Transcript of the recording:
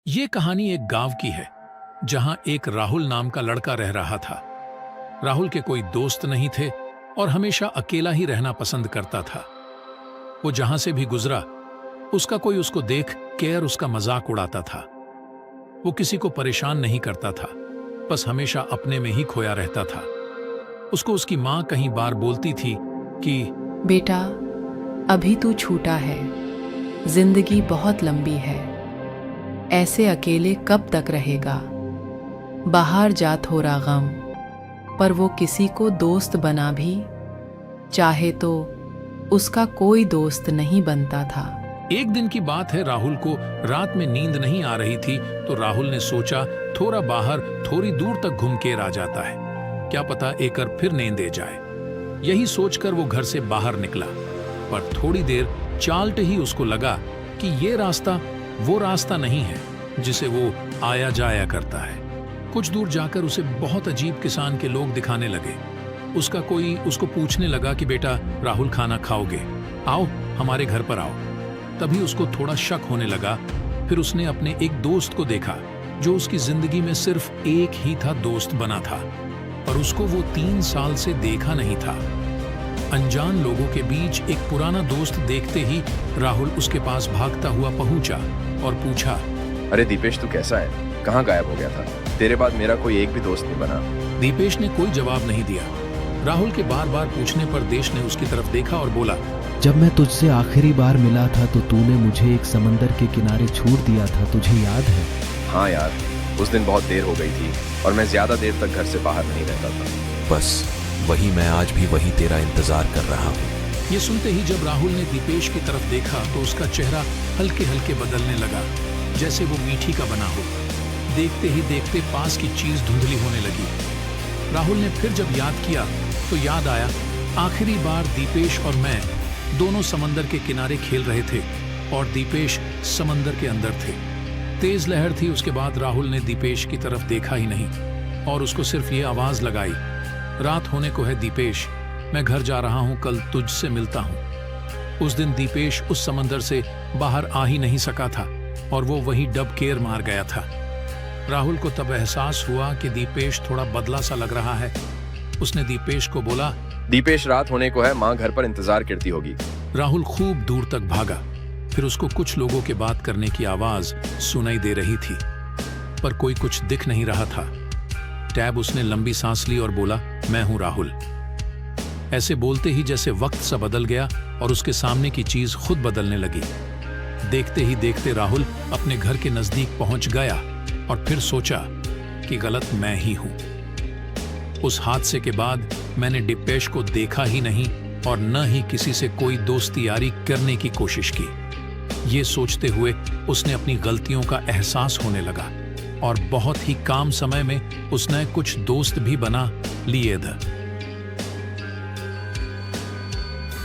ये कहानी एक गांव की है जहां एक राहुल नाम का लड़का रह रहा था। राहुल के कोई दोस्त नहीं थे और हमेशा अकेला ही रहना पसंद करता था। वो जहां से भी गुजरा उसका कोई उसको देख कर उसका मजाक उड़ाता था। वो किसी को परेशान नहीं करता था, बस हमेशा अपने में ही खोया रहता था। उसको उसकी माँ कई बार बोलती थी कि बेटा, अभी तू छूटा है, जिंदगी बहुत लंबी है, ऐसे अकेले कब तक रहेगा। बाहर जा थोड़ा गम, पर वो किसी को दोस्त बना भी चाहे तो उसका कोई दोस्त नहीं बनता था। एक दिन की बात है, राहुल को रात में नींद नहीं आ रही थी तो राहुल ने सोचा थोड़ा बाहर थोड़ी दूर तक घूम के आ जाता है, क्या पता एकर फिर नींद आ जाए। यही सोचकर वो घर से बाहर निकला, पर थोड़ी देर चालते ही उसको लगा कि ये रास्ता वो रास्ता नहीं है जिसे वो आया जाया करता है। कुछ दूर जाकर उसे बहुत अजीब किस्म के लोग दिखाने लगे। उसका कोई उसको पूछने लगा कि बेटा राहुल, खाना खाओगे? आओ हमारे घर पर आओ। तभी उसको थोड़ा शक होने लगा। फिर उसने अपने एक दोस्त को देखा जो उसकी जिंदगी में सिर्फ एक ही था दोस्त बना था, पर उसको वो 3 साल से देखा नहीं था। अनजान लोगों के बीच एक पुराना दोस्त देखते ही राहुल उसके पास भागता हुआ पहुंचा और पूछा, अरे दीपेश, तू कैसा है? कहाँ गायब हो गया था? तेरे बाद मेरा कोई एक भी दोस्त नहीं बना। दीपेश ने कोई जवाब नहीं दिया। राहुल के बार बार पूछने पर देश ने उसकी तरफ देखा और बोला, जब मैं तुझसे आखिरी बार मिला था तो तूने मुझे एक समंदर के किनारे छोड़ दिया था, तुझे याद है? हाँ यार, उस दिन बहुत देर हो गई थी और मैं ज्यादा देर तक घर से बाहर नहीं रहता था। बस वही मैं आज भी वही तेरा इंतजार कर रहा हूँ। ये सुनते ही जब राहुल ने दीपेश की तरफ देखा तो उसका चेहरा हल्के हल्के बदलने लगा, जैसे वो मीठी का बना हो। देखते ही देखते पास की चीज धुंधली होने लगी। राहुल ने फिर जब याद किया तो याद आया, आखिरी बार दीपेश और मैं दोनों समंदर के किनारे खेल रहे थे और दीपेश समंदर के अंदर थे। तेज लहर थी। उसके बाद राहुल ने दीपेश की तरफ देखा ही नहीं और उसको सिर्फ ये आवाज लगाई, रात होने को है दीपेश, मैं घर जा रहा हूं, कल तुझसे मिलता हूं। उस दिन दीपेश उस समंदर से बाहर आ ही नहीं सका था और वो वहीं डबकेर मार गया था। राहुल को तब एहसास हुआ कि दीपेश थोड़ा बदला सा लग रहा है। उसने दीपेश को बोला, दीपेश, रात होने को है, माँ घर पर इंतजार करती होगी। राहुल खूब दूर तक भागा। फिर उसको कुछ लोगों के बात करने की आवाज सुनाई दे रही थी, पर कोई कुछ दिख नहीं रहा था। टैब उसने लंबी सांस ली और बोला, मैं हूं राहुल। ऐसे बोलते ही जैसे वक्त सा बदल गया और उसके सामने की चीज खुद बदलने लगी। देखते ही देखते राहुल अपने घर के नजदीक पहुंच गया और फिर सोचा कि गलत मैं ही हूं। उस हादसे के बाद मैंने दीपेश को देखा ही नहीं और न ही किसी से कोई दोस्ती यारी करने की कोशिश की। ये सोचते हुए उसने अपनी गलतियों का एहसास होने लगा और बहुत ही कम समय में उसने कुछ दोस्त भी बना लिए थे।